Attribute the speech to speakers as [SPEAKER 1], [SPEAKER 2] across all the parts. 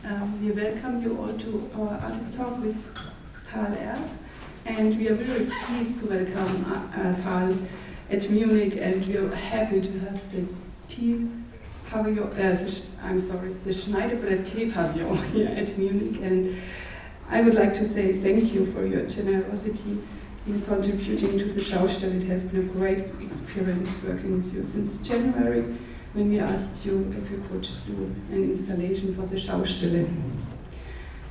[SPEAKER 1] We welcome you all to our artist talk with Tal R, and we are very pleased to welcome Tal at Munich, and we are happy to have the the Schneidebrett Tea Pavilion here at Munich, and I would like to say thank you for your generosity in contributing to the Schaustelle. It has been a great experience working with you since January, when we asked you if you could do an installation for the Schaustelle.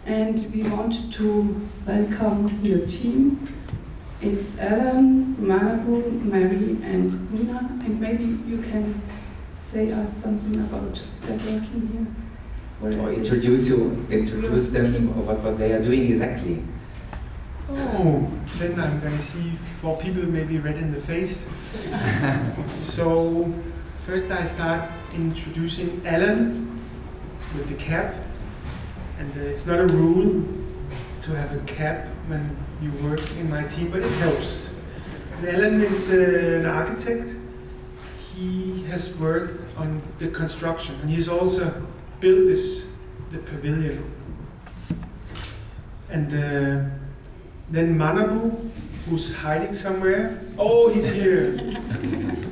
[SPEAKER 1] And we want to welcome your team. It's Alan, Manabu, Mary, and Nina, and maybe you can say us something about their working here.
[SPEAKER 2] Or introduce them or what they are doing exactly.
[SPEAKER 3] Oh, then I'm going to see 4 people maybe red in the face. So first I start introducing Alan with the cap. And it's not a rule to have a cap when you work in my team, but it helps. And Alan is an architect. He has worked on the construction, and he's also built the pavilion. And then Manabu, who's hiding somewhere. Oh, he's here.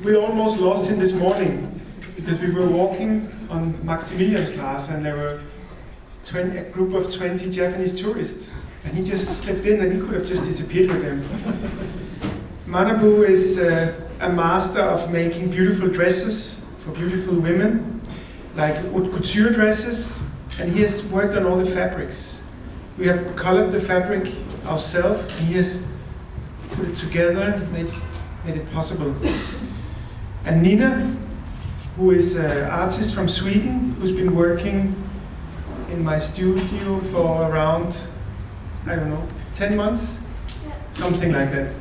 [SPEAKER 3] We almost lost him this morning because we were walking on Maximilianstraße and there were a group of 20 Japanese tourists, and he just slipped in and he could have just disappeared with them. Manabu is a master of making beautiful dresses for beautiful women, like haute couture dresses, and he has worked on all the fabrics. We have colored the fabric ourselves, and he has put it together, made it possible. And Nina, who is an artist from Sweden, who's been working in my studio for around, I don't know, 10 months? Yeah. Something like that.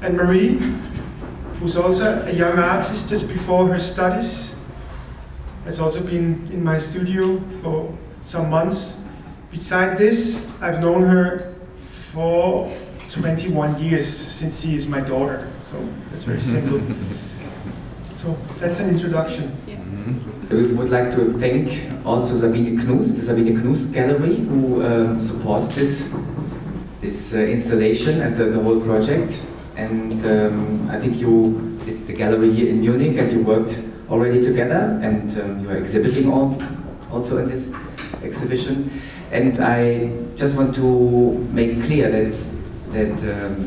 [SPEAKER 3] And Marie, who's also a young artist just before her studies, has also been in my studio for some months. Besides this, I've known her for 21 years, since she is my daughter, so that's very simple. So that's an introduction.
[SPEAKER 1] Yeah.
[SPEAKER 2] We would like to thank also Sabine Knust, the Sabine Knust Gallery, who supported this installation and the whole project. And I think it's the gallery here in Munich, and you worked already together, and you are exhibiting also in this exhibition. And I just want to make clear that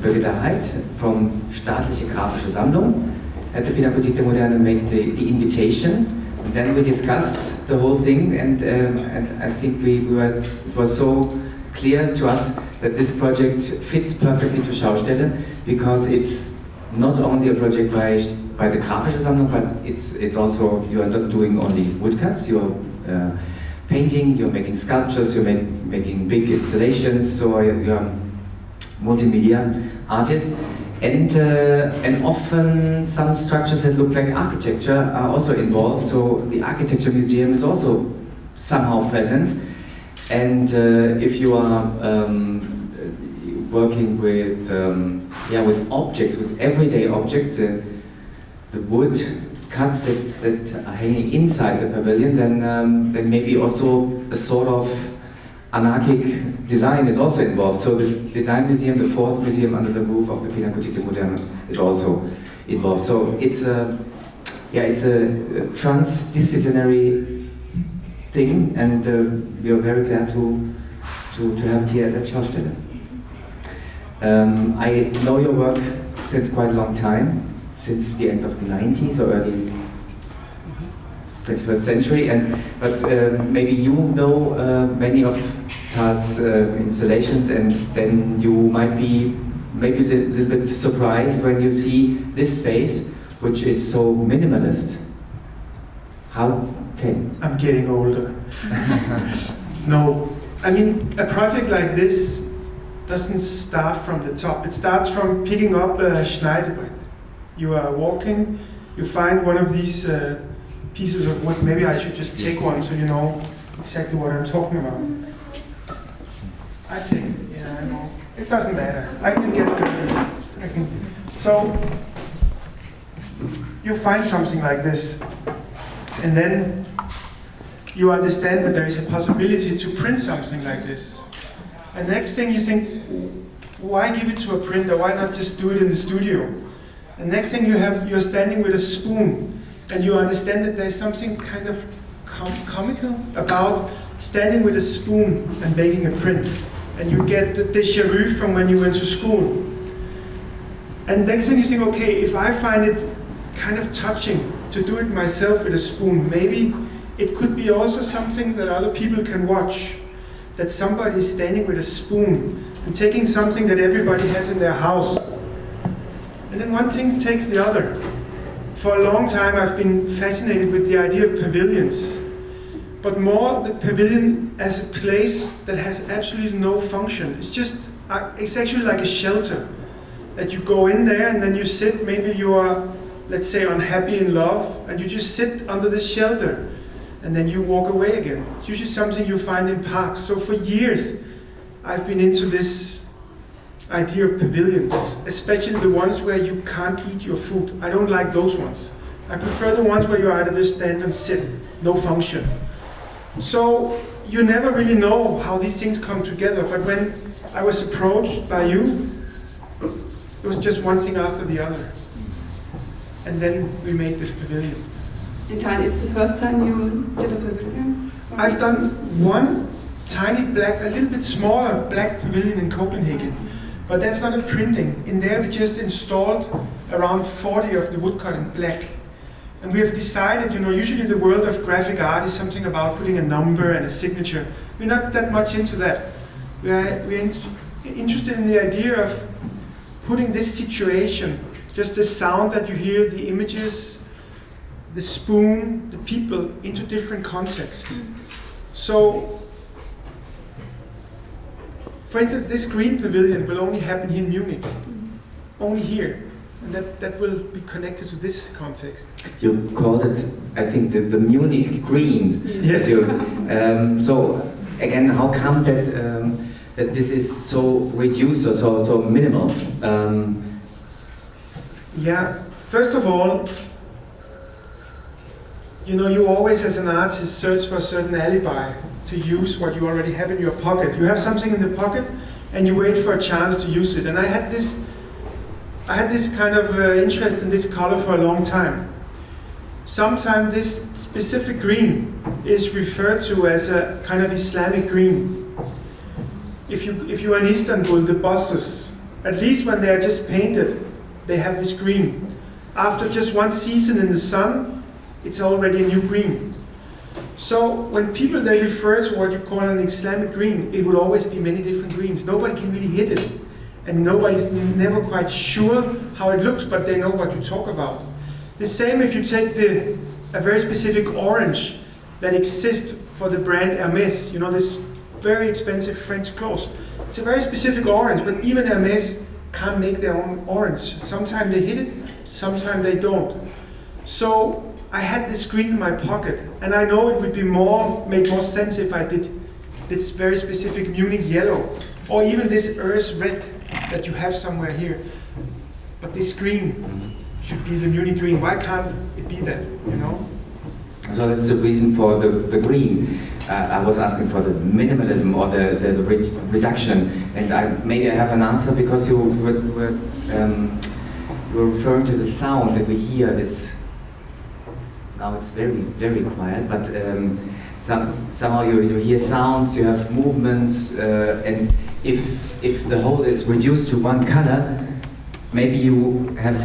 [SPEAKER 2] Birgitta Heid from Staatliche Grafische Sammlung at the Pinakothek der Moderne made the invitation. And then we discussed the whole thing, and I think it was so clear to us that this project fits perfectly to Schaustelle, because it's not only a project by the Grafische Sammlung, but it's also, you are not doing only woodcuts, you're painting, you're making sculptures, you're making big installations, so you're multimedia artist. And often some structures that look like architecture are also involved, so the architecture museum is also somehow present. And if you are working with objects, with everyday objects, the wood cuts that are hanging inside the pavilion, then maybe also a sort of anarchic design is also involved. So the design museum, the 4th museum under the roof of the Pinakothek der Moderne, is also involved. So it's a transdisciplinary thing, and we are very glad to have it here at Schaustelle. I know your work since quite a long time, since the end of the 90s or early 21st century, but maybe you know many of Tal's installations, and then you might be maybe a little bit surprised when you see this space, which is so minimalist. How can?
[SPEAKER 3] I'm getting older. No, I mean, a project like this doesn't start from the top. It starts from picking up a Schneidebrett. You are walking, you find one of these pieces of wood. Maybe I should just take one so you know exactly what I'm talking about. I think, yeah, I know. It doesn't matter. I can get the. So you find something like this, and then you understand that there is a possibility to print something like this. And next thing you think, why give it to a printer? Why not just do it in the studio? And next thing you're standing with a spoon, and you understand that there's something kind of comical about standing with a spoon and making a print. And you get the déjà vu from when you went to school. And next thing you think, okay, if I find it kind of touching to do it myself with a spoon, maybe it could be also something that other people can watch. That somebody is standing with a spoon and taking something that everybody has in their house. And then one thing takes the other. For a long time I've been fascinated with the idea of pavilions. But more the pavilion as a place that has absolutely no function. It's actually like a shelter. That you go in there and then you sit, maybe you are, let's say, unhappy in love, and you just sit under this shelter. And then you walk away again. It's usually something you find in parks. So for years, I've been into this idea of pavilions, especially the ones where you can't eat your food. I don't like those ones. I prefer the ones where you either just stand and sit, no function. So you never really know how these things come together, but when I was approached by you, it was just one thing after the other. And then we made this pavilion.
[SPEAKER 1] And Tal, it's the first time you did a pavilion?
[SPEAKER 3] I've done one tiny black, a little bit smaller black pavilion in Copenhagen, but that's not a printing. In there we just installed around 40 of the woodcut in black. And we have decided, usually the world of graphic art is something about putting a number and a signature. We're not that much into that. We're interested in the idea of putting this situation, just the sound that you hear, the images, the spoon, the people, into different contexts. So, for instance, this green pavilion will only happen here in Munich, only here, and that will be connected to this context.
[SPEAKER 2] You called it, I think, the Munich green.
[SPEAKER 3] Yes.
[SPEAKER 2] So again, how come that this is so reduced or so minimal?
[SPEAKER 3] Yeah, first of all, you always as an artist search for a certain alibi to use what you already have in your pocket. You have something in the pocket and you wait for a chance to use it. And I had this kind of interest in this color for a long time. Sometimes this specific green is referred to as a kind of Islamic green. If you are in Istanbul, the buses, at least when they are just painted, they have this green. After just one season in the sun, it's already a new green. So when people they refer to what you call an Islamic green, it would always be many different greens. Nobody can really hit it. And nobody's never quite sure how it looks, but they know what you talk about. The same if you take a very specific orange that exists for the brand Hermès, this very expensive French clothes. It's a very specific orange, but even Hermès can't make their own orange. Sometimes they hit it, sometimes they don't. So I had this green in my pocket, and I know it would make more sense if I did this very specific Munich yellow, or even this earth red that you have somewhere here. But this green should be the Munich green. Why can't it be that,
[SPEAKER 2] So that's the reason for the green. I was asking for the minimalism or the reduction, and maybe I have an answer because you were referring to the sound that we hear. This now it's very very quiet, but somehow you hear sounds, you have movements, and if the whole is reduced to one color, maybe you have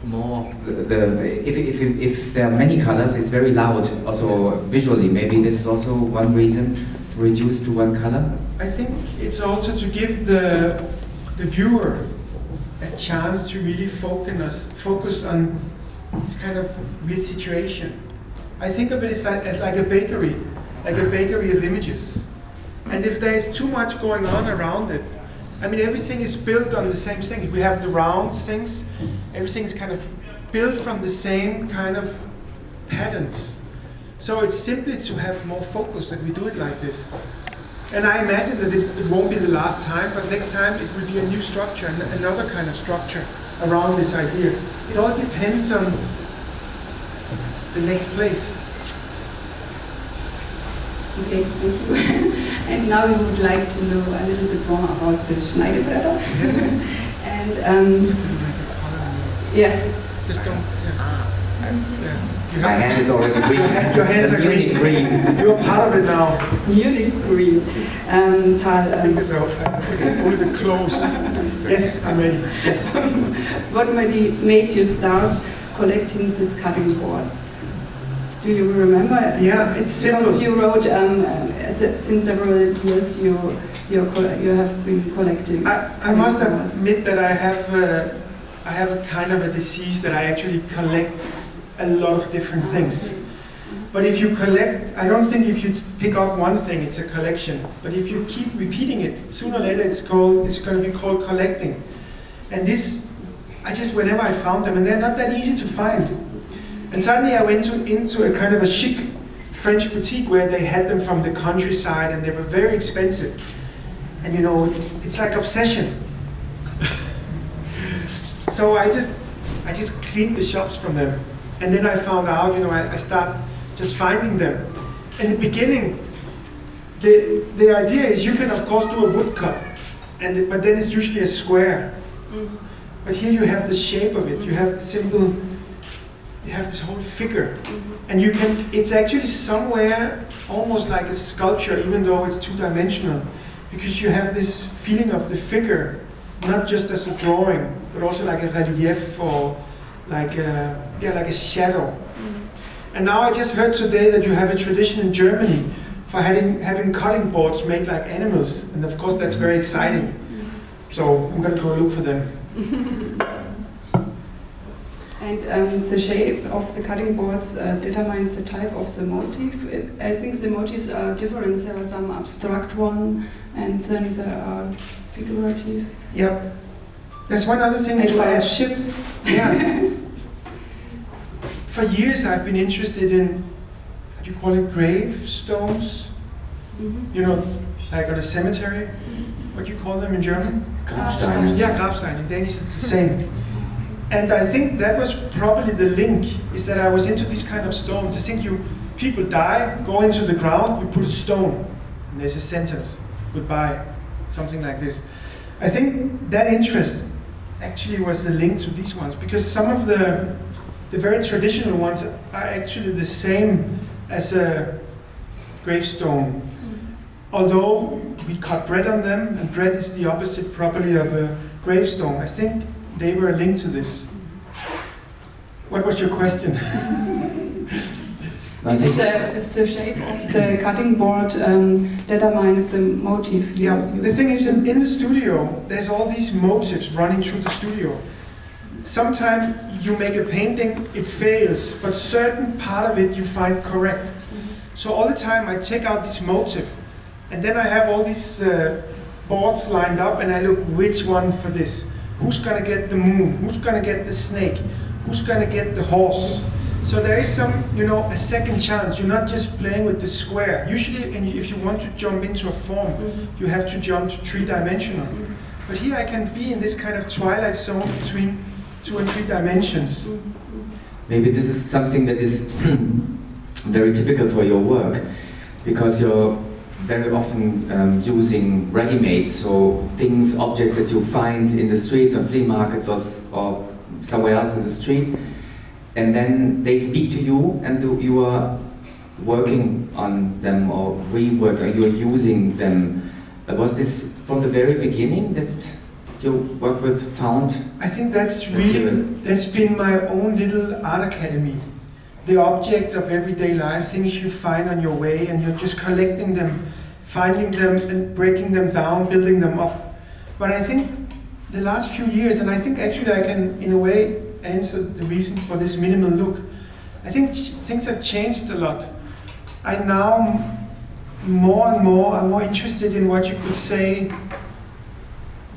[SPEAKER 2] more. If there are many colors, it's very loud. Also visually, maybe this is also one reason reduced to one color.
[SPEAKER 3] I think it's also to give the viewer a chance to really focus on this kind of weird situation. I think of it as like a bakery of images. And if there is too much going on around it, everything is built on the same thing. We have the round things, everything is kind of built from the same kind of patterns. So it's simply to have more focus that we do it like this. And I imagine that it won't be the last time, but next time it will be a new structure, another kind of structure around this idea. It all depends on the next place.
[SPEAKER 1] Okay, thank you. And now we would like to know a little bit more about the Schneidebretter.
[SPEAKER 3] Yes.
[SPEAKER 1] And yeah.
[SPEAKER 3] Just don't.
[SPEAKER 2] My hand is already green.
[SPEAKER 3] Your hands are
[SPEAKER 2] Munich green.
[SPEAKER 3] You're part of it now.
[SPEAKER 1] Munich green. Tal,
[SPEAKER 3] Fingers out. Hold it close. Yes, I'm ready. Yes.
[SPEAKER 1] what made you start collecting these cutting boards? Do you remember?
[SPEAKER 3] Yeah, it's simple.
[SPEAKER 1] Because you wrote since several years you have been collecting.
[SPEAKER 3] I must admit that I have a kind of a disease that I actually collect a lot of different things. But if you collect, I don't think if you pick up one thing, it's a collection. But if you keep repeating it, sooner or later it's going to be called collecting. And this, whenever I found them, and they're not that easy to find. And suddenly I went into a kind of a chic French boutique where they had them from the countryside and they were very expensive. And you know, it's like obsession. So I just cleaned the shops from them. And then I found out, you know, I start just finding them. In the beginning, the idea is you can of course do a woodcut, but then it's usually a square. Mm-hmm. But here you have the shape of it, you have the symbol, you have this whole figure. Mm-hmm. And it's actually somewhere almost like a sculpture, even though it's two-dimensional, because you have this feeling of the figure, not just as a drawing, but also like a relief or like a shadow. Mm-hmm. And now I just heard today that you have a tradition in Germany for having cutting boards made like animals, and of course that's very exciting. Mm-hmm. So I'm going to go look for them.
[SPEAKER 1] And the shape of the cutting boards determines the type of the motif. I think the motifs are different. There are some abstract one, and then there are figurative.
[SPEAKER 3] Yep. There's one other thing to add.
[SPEAKER 1] Ships.
[SPEAKER 3] Yeah. For years I've been interested in, what do you call it, gravestones? Mm-hmm. You know, like on a cemetery. Mm-hmm. What do you call them in German?
[SPEAKER 2] Grabsteine.
[SPEAKER 3] Yeah, Grabstein. In Danish it's the same. And I think that was probably the link, is that I was into this kind of stone. I think people die, go into the ground, you put a stone, and there's a sentence, goodbye, something like this. I think that interest actually was the link to these ones, because some of the very traditional ones are actually the same as a gravestone. Although we cut bread on them, and bread is the opposite property of a gravestone, I think they were linked to this. What was your question?
[SPEAKER 1] If the shape of the cutting board determines the motif.
[SPEAKER 3] The thing is, in the studio, there's all these motifs running through the studio. Sometimes you make a painting, it fails, but certain part of it you find correct. So all the time I take out this motif, and then I have all these boards lined up, and I look which one for this. Who's gonna get the moon? Who's gonna get the snake? Who's gonna get the horse? So there is some, a second chance. You're not just playing with the square. Usually, if you want to jump into a form, you have to jump to three-dimensional. But here I can be in this kind of twilight zone between 2 and 3 dimensions.
[SPEAKER 2] Maybe this is something that is very typical for your work, because you're very often using ready-mades, so things, objects that you find in the streets or flea markets or somewhere else in the street, and then they speak to you, and you are working on them or reworking, you're using them. Was this from the very beginning that your work with found?
[SPEAKER 3] I think that's been my own little art academy. The objects of everyday life, things you find on your way, and you're just collecting them, finding them and breaking them down, building them up. But I think the last few years, and I think actually I can in a way answer the reason for this minimal look, I think things have changed a lot. I now more and more are more interested in what you could say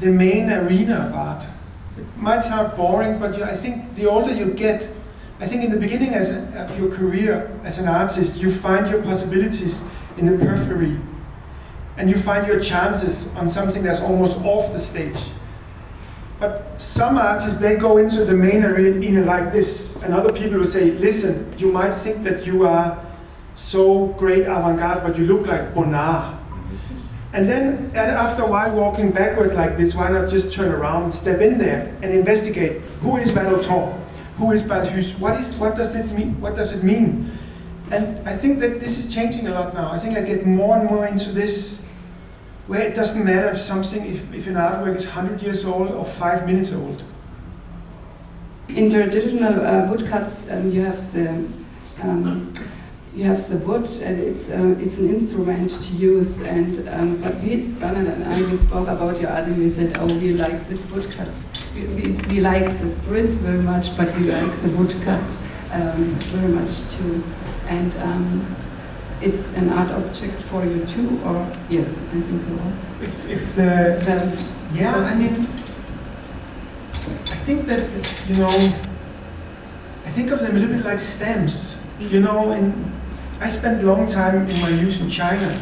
[SPEAKER 3] the main arena of art. It might sound boring, but I think the older you get, I think in the beginning of your career as an artist, you find your possibilities in the periphery, and you find your chances on something that's almost off the stage. But some artists, they go into the main arena like this, and other people will say, listen, you might think that you are so great avant-garde, but you look like Bernhart. And then after a while walking backwards like this, why not just turn around and step in there and investigate who is Valentin, who is Balthus, what does it mean? What does it mean? And I think that this is changing a lot now. I think I get more and more into this, where it doesn't matter if an artwork is 100 years old or 5 minutes old.
[SPEAKER 1] In traditional woodcuts, you have the wood, and it's an instrument to use. And but Bernhard and I, we spoke about your art, and we said, oh, we like this woodcuts. We like the prints very much, but we like the woodcuts very much too. And it's an art object for you too, or yes, I think so.
[SPEAKER 3] I mean, I think that, you know, I think of them a little bit like stamps, you know, and I spent a long time in my youth in China,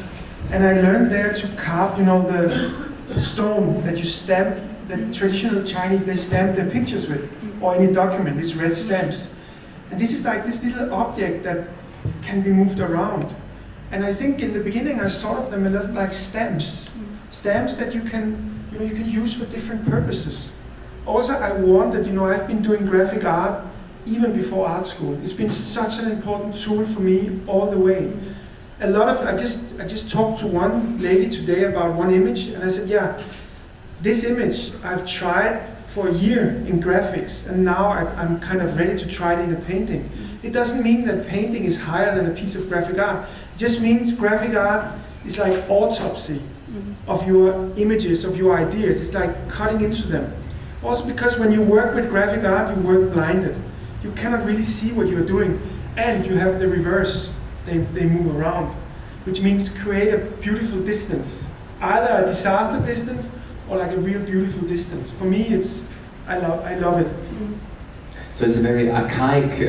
[SPEAKER 3] and I learned there to carve, you know, the stone that you stamp, the traditional Chinese, they stamp their pictures with, or any document, these red stamps. And this is like this little object that can be moved around. And I think in the beginning I saw of them a little like stamps. Stamps that you can use for different purposes. Also, I wanted, you know, I've been doing graphic art even before art school. It's been such an important tool for me all the way. A lot of, I just talked to one lady today about one image, and I said, yeah, this image I've tried for a year in graphics, and now I'm kind of ready to try it in a painting. It doesn't mean that painting is higher than a piece of graphic art. It just means graphic art is like autopsy of your images, of your ideas. It's like cutting into them. Also because when you work with graphic art, you work blinded. You cannot really see what you're doing. And you have the reverse. They move around, which means create a beautiful distance. Either a disaster distance or like a real beautiful distance. For me, I love it.
[SPEAKER 2] So it's a very archaic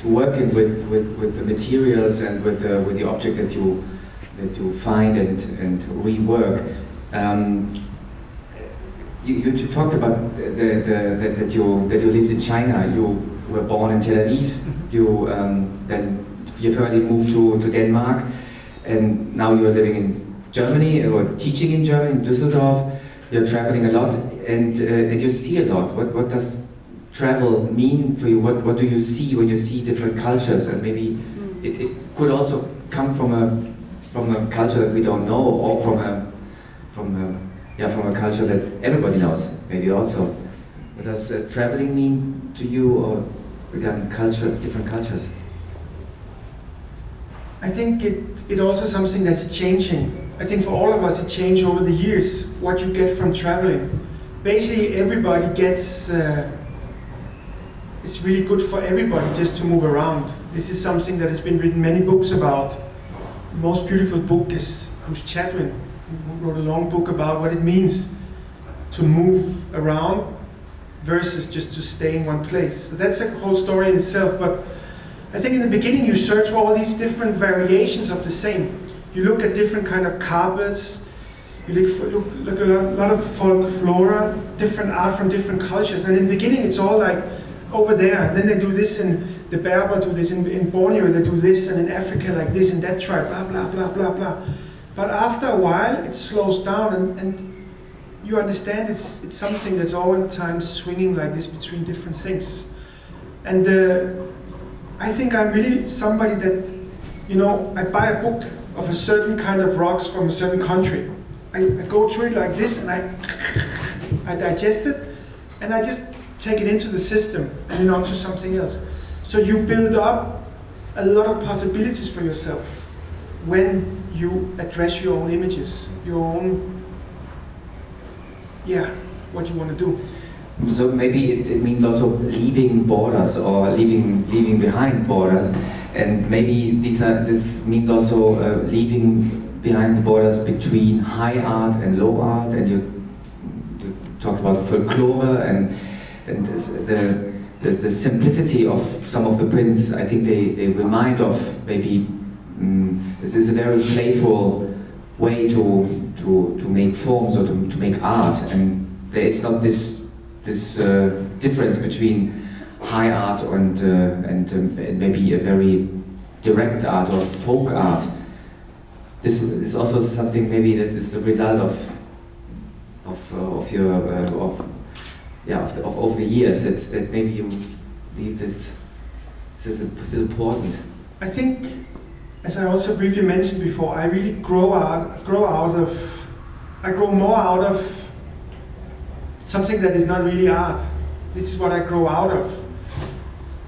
[SPEAKER 2] working with the materials and with the object that you find and rework. You talked about that you lived in China. You were born in Tel Aviv. You then you've already moved to Denmark, and now you are living in Germany or teaching in Germany, in Düsseldorf. You're traveling a lot, and you see a lot. What does travel mean for you? What do you see when you see different cultures? And maybe it could also come from a culture that we don't know, or from a culture that everybody knows. Maybe also. What does traveling mean to you, or regarding different cultures?
[SPEAKER 3] I think it also something that's changing. I think for all of us it changed over the years, what you get from traveling. Basically everybody gets, it's really good for everybody just to move around. This is something that has been written many books about. The most beautiful book is Bruce Chatwin, who wrote a long book about what it means to move around versus just to stay in one place. So that's a whole story in itself, but I think in the beginning you search for all these different variations of the same. You look at different kind of carpets, you look at a lot of folk flora, different art from different cultures, and in the beginning it's all like over there, and then they do this, and the Berber do this, in Borneo they do this, and in Africa like this, in that tribe, blah, blah, blah, blah, blah. But after a while it slows down, and you understand it's something that's all the time swinging like this between different things. And I think I'm really somebody that, you know, I buy a book of a certain kind of rocks from a certain country. I go through it like this, and I digest it, and I just take it into the system and then onto something else. So you build up a lot of possibilities for yourself when you address your own images, your own, what you want to do.
[SPEAKER 2] So maybe it means also leaving borders, or leaving behind borders, and maybe this means also leaving behind the borders between high art and low art. And you talked about folklore and the simplicity of some of the prints. I think they remind of maybe this is a very playful way to make forms, or to make art, and there is not this difference between high art and maybe a very direct art or folk art. This is also something maybe that is the result of your of the years that maybe you believe this is important.
[SPEAKER 3] I think, as I also briefly mentioned before, I really grow more out of something that is not really art. This is what I grow out of.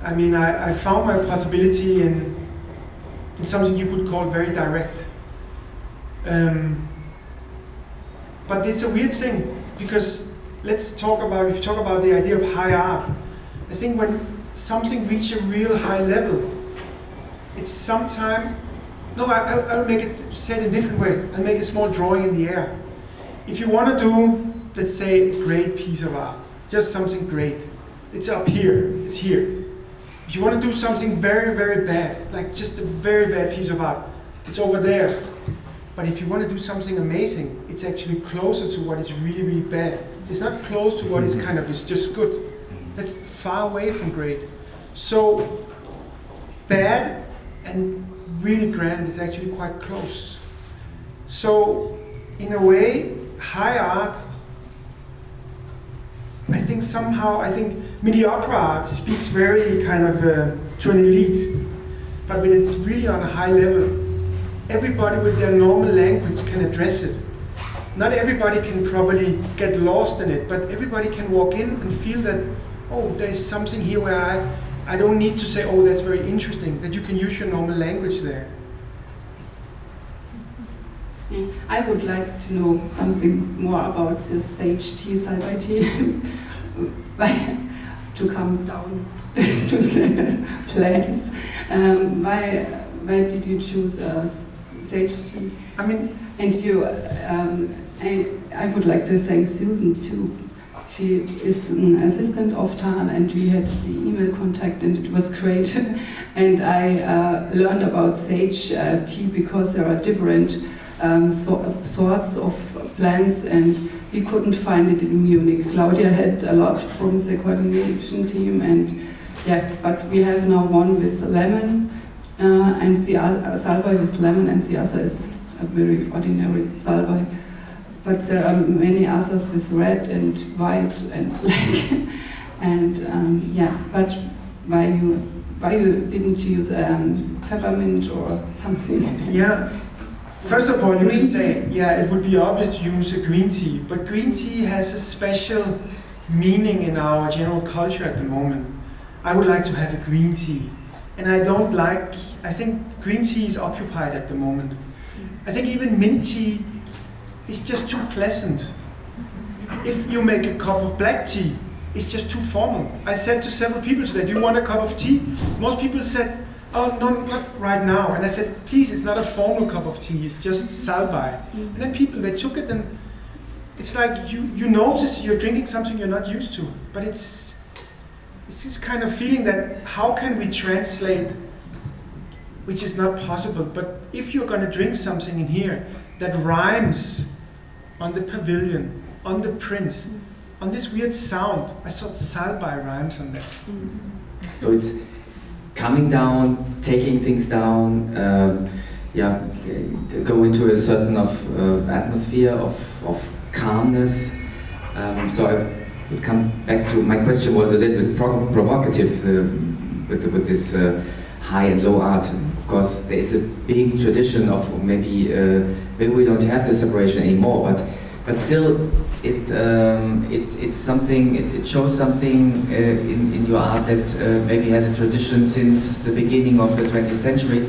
[SPEAKER 3] I mean, I found my possibility in something you could call very direct. But it's a weird thing, because if you talk about the idea of high art, I think when something reaches a real high level, it's sometime, no, I'll make it said in a different way. I'll make a small drawing in the air. If you want to do, let's say, a great piece of art, just something great, it's up here, it's here. If you want to do something very, very bad, like just a very bad piece of art, it's over there. But if you want to do something amazing, it's actually closer to what is really, really bad. It's not close to what is kind of, it's just good. That's far away from great. So bad and really grand is actually quite close. So in a way, high art, I think mediocre art speaks very kind of to an elite. But when it's really on a high level, everybody with their normal language can address it. Not everybody can probably get lost in it, but everybody can walk in and feel that, oh, there's something here where I don't need to say, oh, that's very interesting, that you can use your normal language there.
[SPEAKER 1] I would like to know something more about the sage tea, salbei tea, to come down to the plants. Why did you choose sage tea?
[SPEAKER 3] I mean,
[SPEAKER 1] and you, I would like to thank Susan too. She is an assistant of Tal, and we had the email contact, and it was great. And I learned about sage tea because there are different sorts of plants, and we couldn't find it in Munich. Claudia had a lot from the coordination team, and yeah, but we have now one with lemon, and the salbei with lemon, and the other is a very ordinary salbei. But there are many others with red and white and black, and yeah. But why you didn't use peppermint or something?
[SPEAKER 3] Yeah. First of all, you can say, yeah, it would be obvious to use a green tea, but green tea has a special meaning in our general culture at the moment. I would like to have a green tea, and I think green tea is occupied at the moment. I think even mint tea is just too pleasant. If you make a cup of black tea, it's just too formal. I said to several people today, do you want a cup of tea? Most people said, oh, no, not right now. And I said, please, it's not a formal cup of tea, it's just salbei. And then people, they took it, and it's like you notice you're drinking something you're not used to. But it's this kind of feeling that how can we translate, which is not possible, but if you're going to drink something in here that rhymes on the pavilion, on the prince, on this weird sound, I thought salbei rhymes on that.
[SPEAKER 2] So it's coming down, taking things down, go into a certain atmosphere of calmness. So I would come back to, my question was a little bit provocative with this high and low art. Of course, there is a big tradition of maybe we don't have the separation anymore, but still it's something. It shows something in your art that maybe has a tradition since the beginning of the 20th century,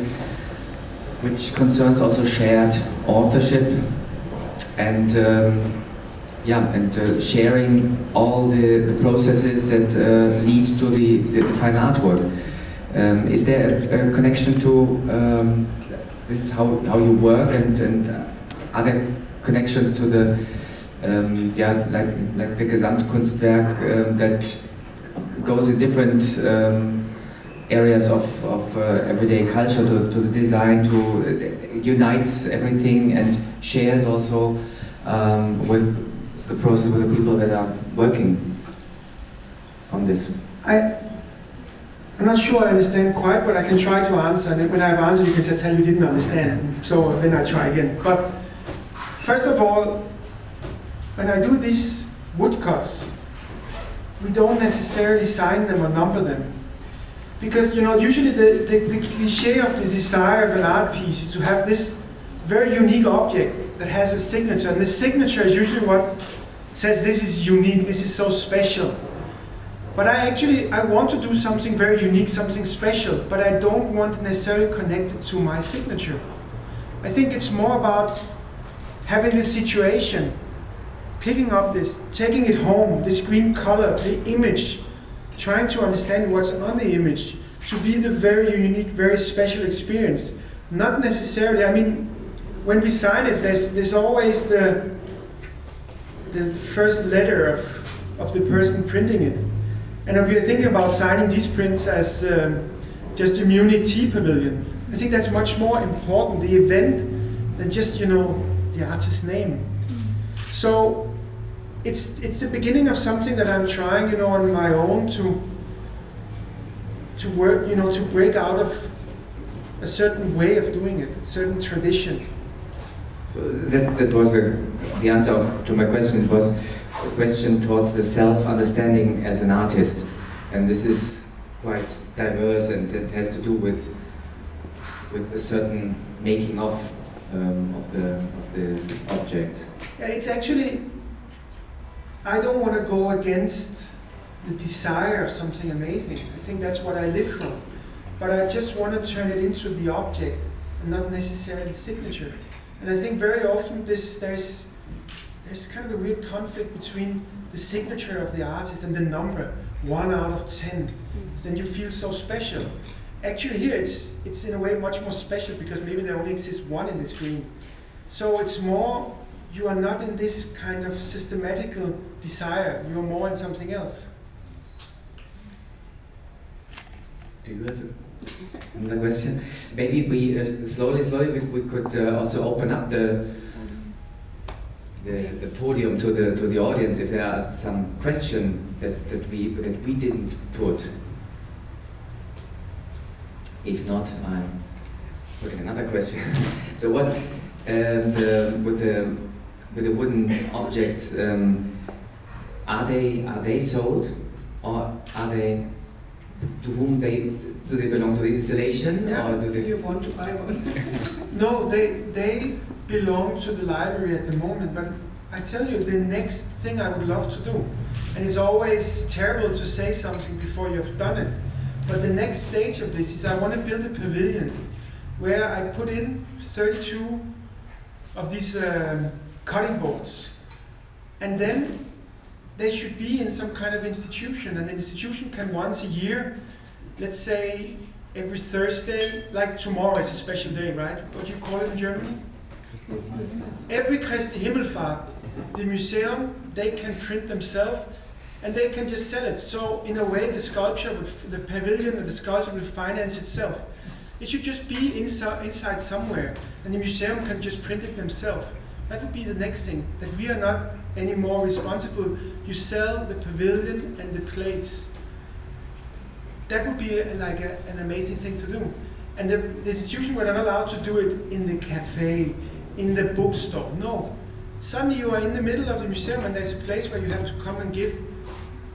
[SPEAKER 2] which concerns also shared authorship and sharing all the processes that lead to the fine artwork. Is there a connection to this is how you work, and are there connections to the like the Gesamtkunstwerk that goes in different areas of everyday culture to the design, unites everything and shares also with the process, with the people that are working on this?
[SPEAKER 3] I'm not sure I understand quite, but I can try to answer. And then when I've answered, you can say, "Tell you didn't understand." So then I try again. But first of all, when I do these woodcuts, we don't necessarily sign them or number them. Because, you know, usually the cliche of the desire of an art piece is to have this very unique object that has a signature. And the signature is usually what says this is unique, this is so special. But I want to do something very unique, something special, but I don't want to necessarily connect it to my signature. I think it's more about having this situation, picking up this, taking it home, this green color, the image, trying to understand what's on the image, to be the very unique, very special experience. Not necessarily, I mean, when we sign it, there's always the first letter of the person printing it. And if you're thinking about signing these prints as just a Munich Tea Pavilion, I think that's much more important, the event, than just, you know, the artist's name. So it's the beginning of something that I'm trying, you know, on my own to work, you know, to break out of a certain way of doing it, a certain tradition.
[SPEAKER 2] So that was the answer to my question. It was a question towards the self-understanding as an artist, and this is quite diverse, and it has to do with a certain making of the object.
[SPEAKER 3] Yeah, it's actually, I don't want to go against the desire of something amazing. I think that's what I live from, but I just want to turn it into the object and not necessarily signature. And I think very often there's kind of a weird conflict between the signature of the artist and the number, 1 out of 10. Then you feel so special. Actually here it's in a way much more special because maybe there only exists one in the screen. So it's more, you are not in this kind of systematical desire, you're more in something else.
[SPEAKER 2] Do you have another question? Maybe we slowly we could also open up the podium to the audience if there are some question that we didn't put. If not, I'm putting another question. So what with the wooden objects, are they sold, or are they, to whom do they belong, to the installation?
[SPEAKER 3] Yeah.
[SPEAKER 2] Or do
[SPEAKER 1] You want to buy one?
[SPEAKER 3] No, they belong to the library at the moment, but I tell you, the next thing I would love to do, and it's always terrible to say something before you've done it, but the next stage of this is I want to build a pavilion where I put in 32 of these cutting boards, and then they should be in some kind of institution, and the institution can once a year, let's say every Thursday, like tomorrow is a special day, right? What do you call it in Germany? Every Christi Himmelfahrt, the museum, they can print themselves and they can just sell it. So in a way the sculpture, the pavilion and the sculpture will finance itself. It should just be inside somewhere and the museum can just print it themselves. That would be the next thing, that we are not anymore responsible. You sell the pavilion and the plates. That would be like an amazing thing to do. And the institution were not allowed to do it in the cafe, in the bookstore. No. Suddenly you are in the middle of the museum and there's a place where you have to come and give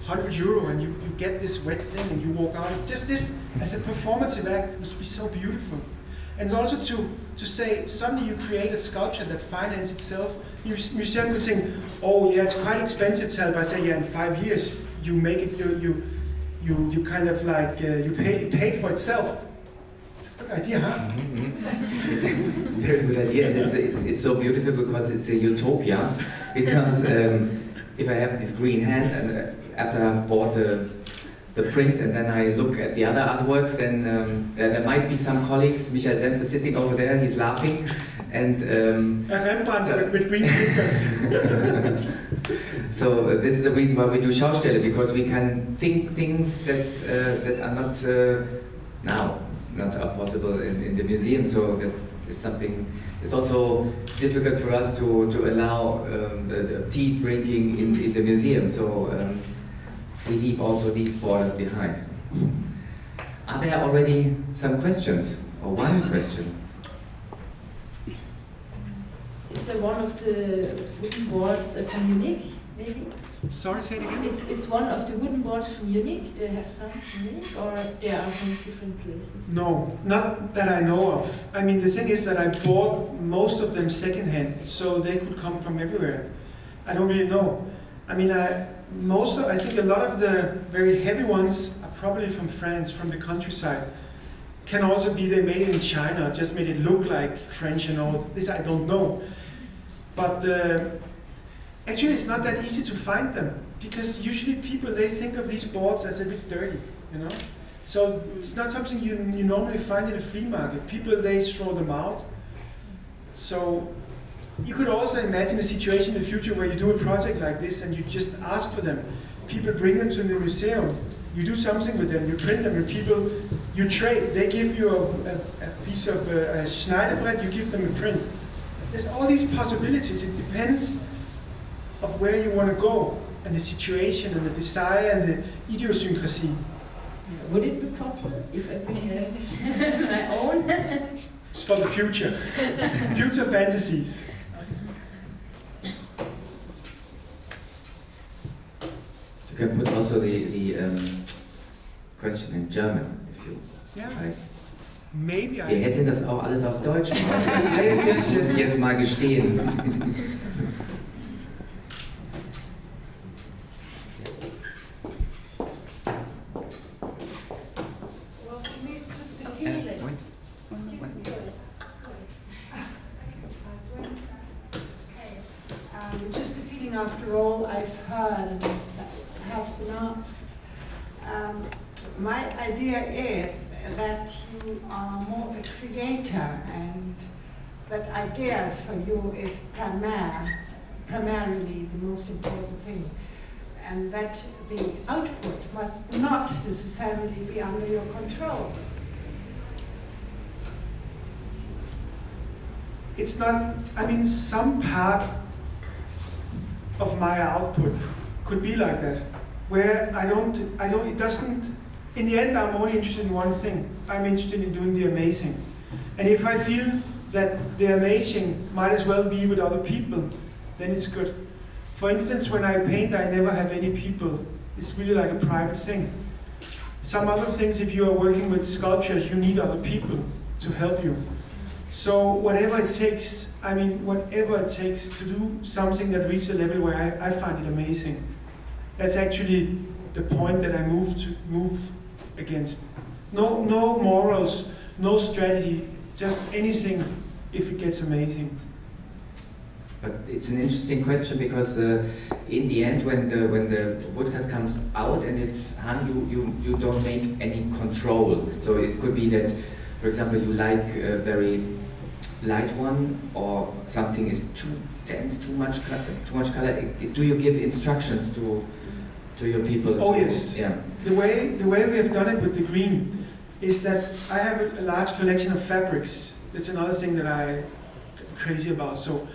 [SPEAKER 3] €100 and you get this wet thing and you walk out. Just this as a performative act must be so beautiful. And also to say, suddenly you create a sculpture that finances itself. Your museum could think, oh yeah, it's quite expensive, Tal, but I say, yeah, in 5 years you make it, you kind of like, it paid for itself. It's a good idea, huh?
[SPEAKER 2] Mm-hmm. It's a very good idea, and it's so beautiful because it's a utopia. Because if I have these green hands and after I've bought the print and then I look at the other artworks, then there might be some colleagues, Michael Senf sitting over there, he's laughing, and
[SPEAKER 3] Rembrandt with green fingers.
[SPEAKER 2] So this is the reason why we do Schaustelle, because we can think things that are not now not are possible in the museum. So that is something. It's also difficult for us to allow the tea drinking in the museum. So we leave also these borders behind. there already some questions, or one question?
[SPEAKER 4] Is there one of the wooden boards from Munich, maybe?
[SPEAKER 3] Sorry, say it again?
[SPEAKER 4] Is one of the wooden boards from Munich? They have some from Munich, or they are from different places?
[SPEAKER 3] No, not that I know of. I mean, the thing is that I bought most of them secondhand, so they could come from everywhere. I don't really know. I mean, I think a lot of the very heavy ones are probably from France, from the countryside. Can also be they made it in China, just made it look like French and all. This I don't know. But actually, it's not that easy to find them, because usually people, they think of these boards as a bit dirty, you know. So it's not something you normally find in a flea market. People, they throw them out. So you could also imagine a situation in the future where you do a project like this and you just ask for them. People bring them to the museum. You do something with them. You print them. And people, you trade. They give you a piece of Schneidebrett. You give them a print. There's all these possibilities. It depends of where you want to go, and the situation, and the desire, and the idiosyncrasy.
[SPEAKER 4] Would it be possible if I could have my own?
[SPEAKER 3] It's for the future. Future fantasies.
[SPEAKER 2] You can put also the question in German, if you like.
[SPEAKER 3] Maybe
[SPEAKER 2] Ihr hättet das auch alles auf Deutsch machen können.
[SPEAKER 3] Yes.
[SPEAKER 2] Ich muss jetzt mal gestehen.
[SPEAKER 5] Just a feeling after all I've heard and that has been asked. My idea is that you are more a creator, and that ideas for you is primarily the most important thing, and that the output must not necessarily be under your control.
[SPEAKER 3] It's not, I mean, some part of my output could be like that, where it doesn't, in the end I'm only interested in one thing. I'm interested in doing the amazing. And if I feel that the amazing might as well be with other people, then it's good. For instance, when I paint, I never have any people. It's really like a private thing. Some other things, if you are working with sculptures, you need other people to help you. So whatever it takes, whatever it takes to do something that reaches a level where I find it amazing. That's actually the point that I move against. No morals, no strategy, just anything if it gets amazing.
[SPEAKER 2] But it's an interesting question, because in the end, when the woodcut comes out and it's hung, you don't make any control. So it could be that, for example, you like a very light one, or something is too dense, too much color. Do you give instructions to your people?
[SPEAKER 3] Oh yes.
[SPEAKER 2] Yeah.
[SPEAKER 3] The way we have done it with the green is that I have a large collection of fabrics. It's another thing that I'm crazy about. So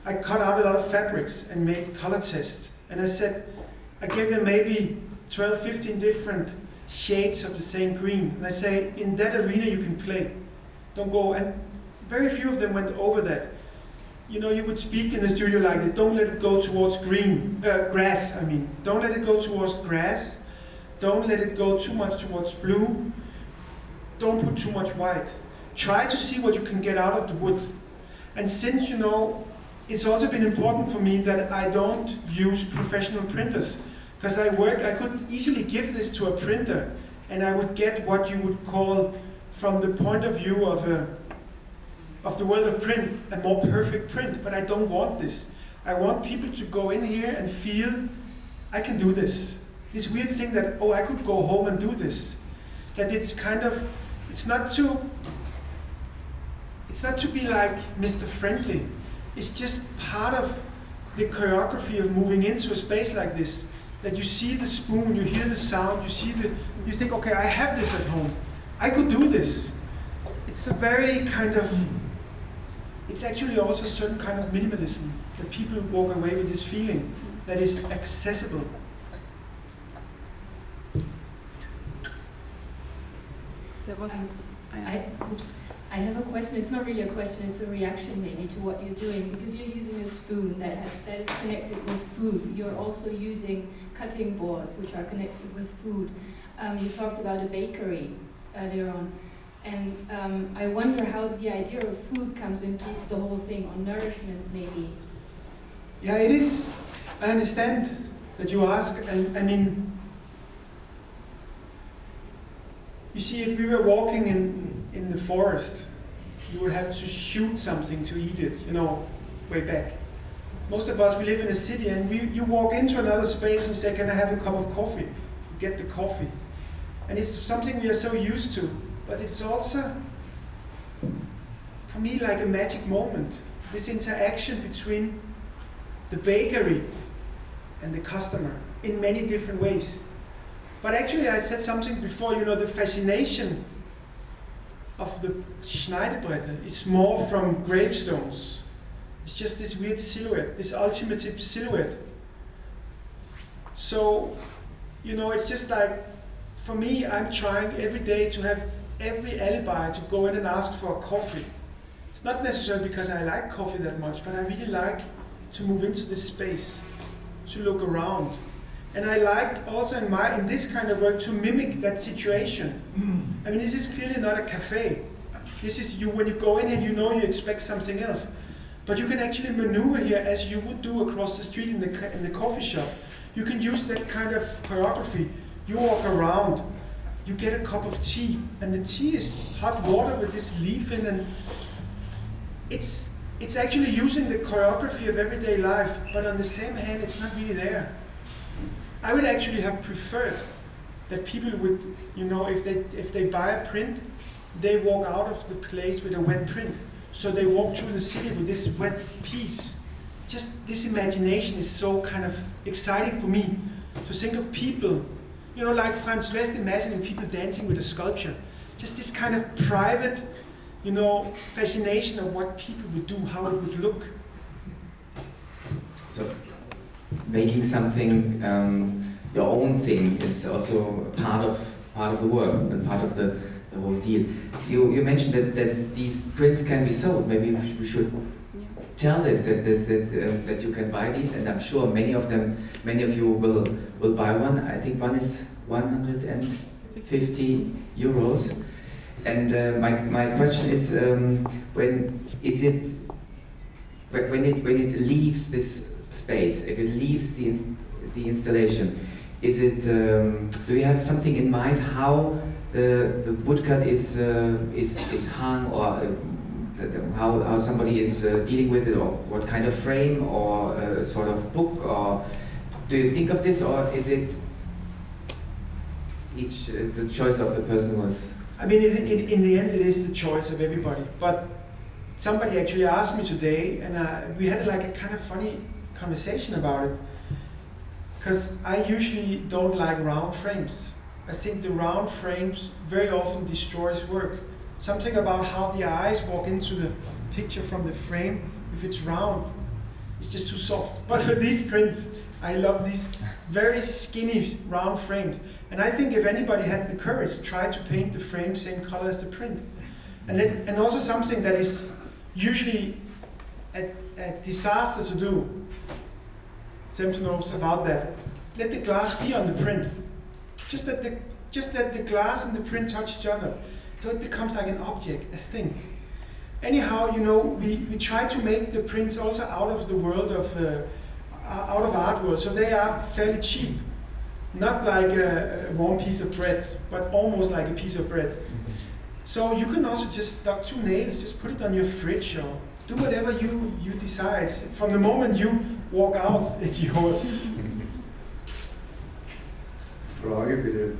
[SPEAKER 3] I cut out a lot of fabrics and made color tests. And I said, I gave them maybe 12, 15 different shades of the same green. And I say, in that arena you can play. Don't go, and very few of them went over that. You know, you would speak in the studio like this, don't let it go towards grass, Don't let it go towards grass. Don't let it go too much towards blue. Don't put too much white. Try to see what you can get out of the wood. And since, you know, it's also been important for me that I don't use professional printers. Because I could easily give this to a printer and I would get what you would call, from the point of view of the world of print, a more perfect print. But I don't want this. I want people to go in here and feel, I can do this. This weird thing that, oh, I could go home and do this. That it's kind of, it's not to be like Mr. Friendly. It's just part of the choreography of moving into a space like this. That you see the spoon, you hear the sound, you think, okay, I have this at home. I could do this. It's a very kind of, it's actually also a certain kind of minimalism, that people walk away with this feeling that is accessible.
[SPEAKER 1] there was.
[SPEAKER 6] I have a question. It's not really a question, it's a reaction maybe to what you're doing, because you're using a spoon that is connected with food. You're also using cutting boards which are connected with food. You talked about a bakery earlier on, and I wonder how the idea of food comes into the whole thing, or nourishment maybe.
[SPEAKER 3] Yeah, it is. I understand that you ask, and I mean, you see, if we were walking in the forest, you would have to shoot something to eat it, you know, way back. Most of us, we live in a city, and you walk into another space and say, can I have a cup of coffee? You get the coffee. And it's something we are so used to, but it's also, for me, like a magic moment. This interaction between the bakery and the customer in many different ways. But actually, I said something before, you know, the fascination of the Schneiderbretter is more from gravestones. It's just this weird silhouette, this ultimative silhouette. So, you know, it's just like, for me, I'm trying every day to have every alibi to go in and ask for a coffee. It's not necessarily because I like coffee that much, but I really like to move into this space, to look around. And I like also in this kind of work to mimic that situation. I mean, this is clearly not a cafe. This is you, when you go in here, you know you expect something else. But you can actually maneuver here as you would do across the street in the coffee shop. You can use that kind of choreography. You walk around, you get a cup of tea, and the tea is hot water with this leaf in, and it's actually using the choreography of everyday life, but on the same hand, it's not really there. I would actually have preferred that people would, you know, if they buy a print, they walk out of the place with a wet print. So they walk through the city with this wet piece. Just this imagination is so kind of exciting for me to think of people, you know, like Franz West imagining people dancing with a sculpture. Just this kind of private, you know, fascination of what people would do, how it would look.
[SPEAKER 2] So, making something your own thing is also part of the work and part of the whole deal. You mentioned that these prints can be sold. Maybe we should tell this that you can buy these, and I'm sure many of you will buy one. I think one is 150 euros. And my question is, when it leaves this space, if it leaves the installation, is it? Do you have something in mind how the woodcut is hung, or how somebody is dealing with it, or what kind of frame, or a sort of book, or do you think of this, or is it the choice of the person was?
[SPEAKER 3] I mean, in the end, it is the choice of everybody. But somebody actually asked me today, and we had like a kind of funny conversation about it, because I usually don't like round frames. I think the round frames very often destroys work. Something about how the eyes walk into the picture from the frame, if it's round, it's just too soft. But for these prints, I love these very skinny round frames. And I think if anybody had the courage, try to paint the frame same color as the print. And also something that is usually a disaster to do. Tempter knows about that. Let the glass be on the print. Just let the glass and the print touch each other. So it becomes like an object, a thing. Anyhow, you know, we try to make the prints also out of the world of art world, so they are fairly cheap. Not like a warm piece of bread, but almost like a piece of bread. So you can also just duck 2 nails, just put it on your fridge, or do whatever you decide. From the moment you walk out, it's yours.
[SPEAKER 7] Frage bitte.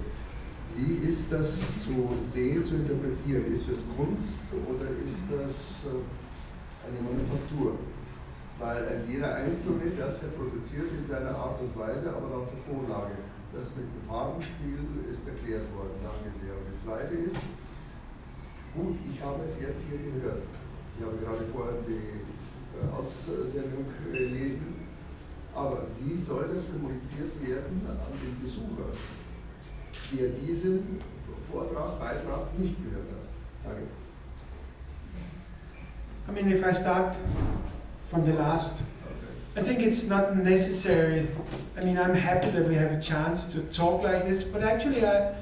[SPEAKER 7] Wie ist das zu sehen, zu interpretieren? Ist das Kunst oder ist das eine Manufaktur? Weil jeder Einzelne das ja produziert in seiner Art und Weise, aber nach der Vorlage. Das mit dem Farbenspiel ist erklärt worden, danke sehr. Und die zweite ist, gut, ich habe es jetzt hier gehört. Ich habe gerade vorher die Aussendung gelesen. Aber wie soll das kommuniziert werden an den Besucher, der diesen Beitrag nicht gehört habe. Danke.
[SPEAKER 3] I mean, if I start from the last, I think it's not necessary. I mean, I'm happy that we have a chance to talk like this, but actually I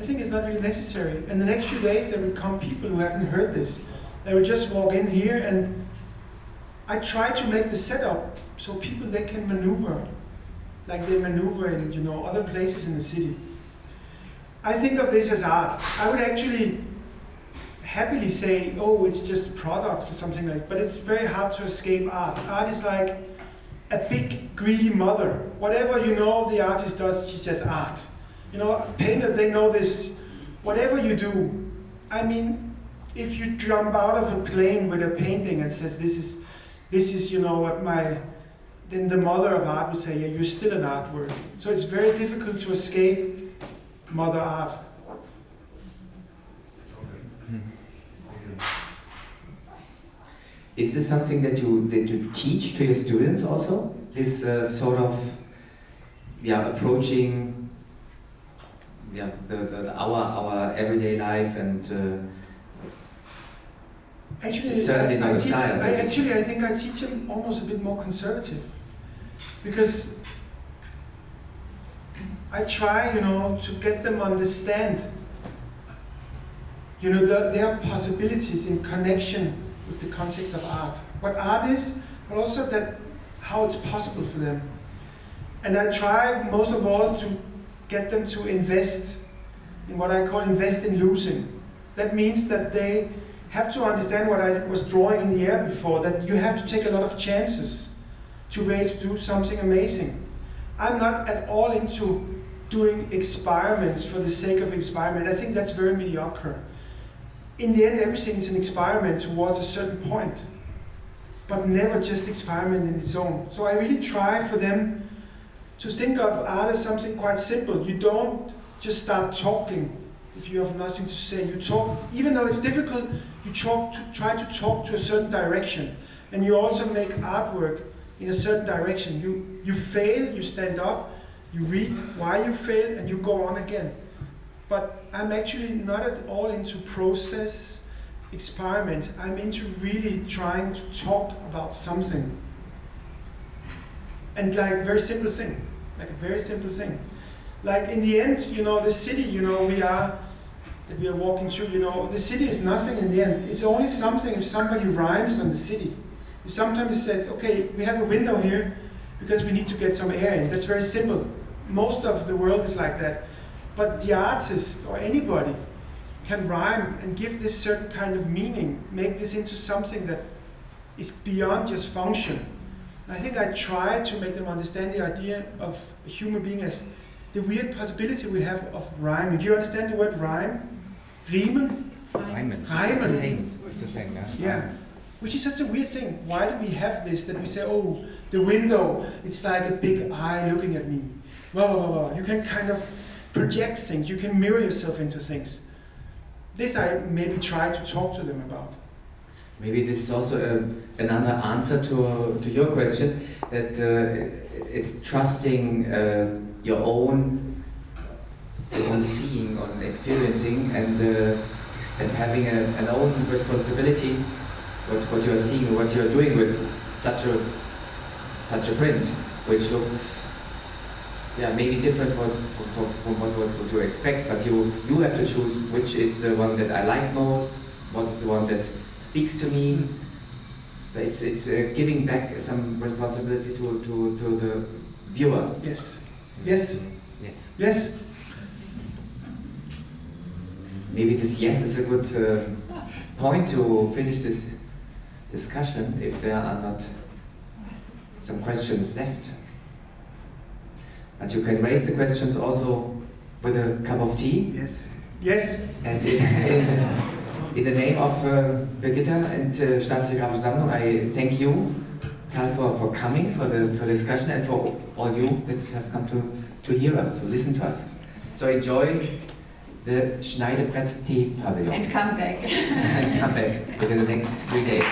[SPEAKER 3] think it's not really necessary. In the next few days there will come people who haven't heard this. They will just walk in here, and I try to make the setup so people, they can maneuver, like they maneuver in, you know, other places in the city. I think of this as art. I would actually happily say, oh, it's just products or something like that, but it's very hard to escape art. Art is like a big greedy mother. Whatever, you know, the artist does, she says art. You know, painters, they know this. Whatever you do, I mean, if you jump out of a plane with a painting and says this is, you know, what my, then the mother of art would say, yeah, you're still an artwork. So it's very difficult to escape mother art.
[SPEAKER 2] Is this something that you teach to your students also? This sort of approaching our everyday life and
[SPEAKER 3] Actually,
[SPEAKER 2] certainly not a style.
[SPEAKER 3] I think I teach them almost a bit more conservative, because I try, you know, to get them understand, you know, their possibilities in connection with the concept of art. What art is, but also that how it's possible for them. And I try most of all to get them to invest in what I call invest in losing. That means that they have to understand what I was drawing in the air before, that you have to take a lot of chances to be able to do something amazing. I'm not at all into doing experiments for the sake of experiment. I think that's very mediocre. In the end, everything is an experiment towards a certain point, but never just experiment in its own. So I really try for them to think of art as something quite simple. You don't just start talking if you have nothing to say. You talk, even though it's difficult, you try to talk to a certain direction. And you also make artwork in a certain direction. You fail, you stand up, you read why you failed, and you go on again. But I'm actually not at all into process experiments. I'm into really trying to talk about something. And like a very simple thing, Like in the end, you know, the city, you know, we are walking through, you know, the city is nothing in the end. It's only something if somebody rhymes on the city. If sometimes it says, okay, we have a window here because we need to get some air in. That's very simple. Most of the world is like that. But the artist or anybody can rhyme and give this certain kind of meaning, make this into something that is beyond just function. And I think I try to make them understand the idea of a human being as the weird possibility we have of rhyming. Do you understand the word rhyme? Riemen?
[SPEAKER 2] Rhymen. It's the same, yeah.
[SPEAKER 3] Yeah. Which is such a weird thing. Why do we have this that we say, oh, the window, it's like a big eye looking at me. Well, you can kind of project things, you can mirror yourself into things. This I maybe try to talk to them about.
[SPEAKER 2] Maybe this is also another answer to your question, that it's trusting your own seeing, on experiencing, and having an own responsibility what you are seeing, what you are doing with such a print, which looks maybe different from what you expect, but you have to choose which is the one that I like most, what is the one that speaks to me. But it's giving back some responsibility to the viewer.
[SPEAKER 3] Yes.
[SPEAKER 2] Maybe this yes is a good point to finish this discussion, if there are not some questions left. But you can raise the questions also with a cup of tea.
[SPEAKER 3] Yes.
[SPEAKER 2] And in the name of Birgitta and Staatliche Graphische Sammlung, I thank you, Tal, for coming, for the discussion, and for all you that have come to hear us, to listen to us. So enjoy the Schneidebrett Tea Pavilion.
[SPEAKER 6] And come back.
[SPEAKER 2] And come back within the next 3 days.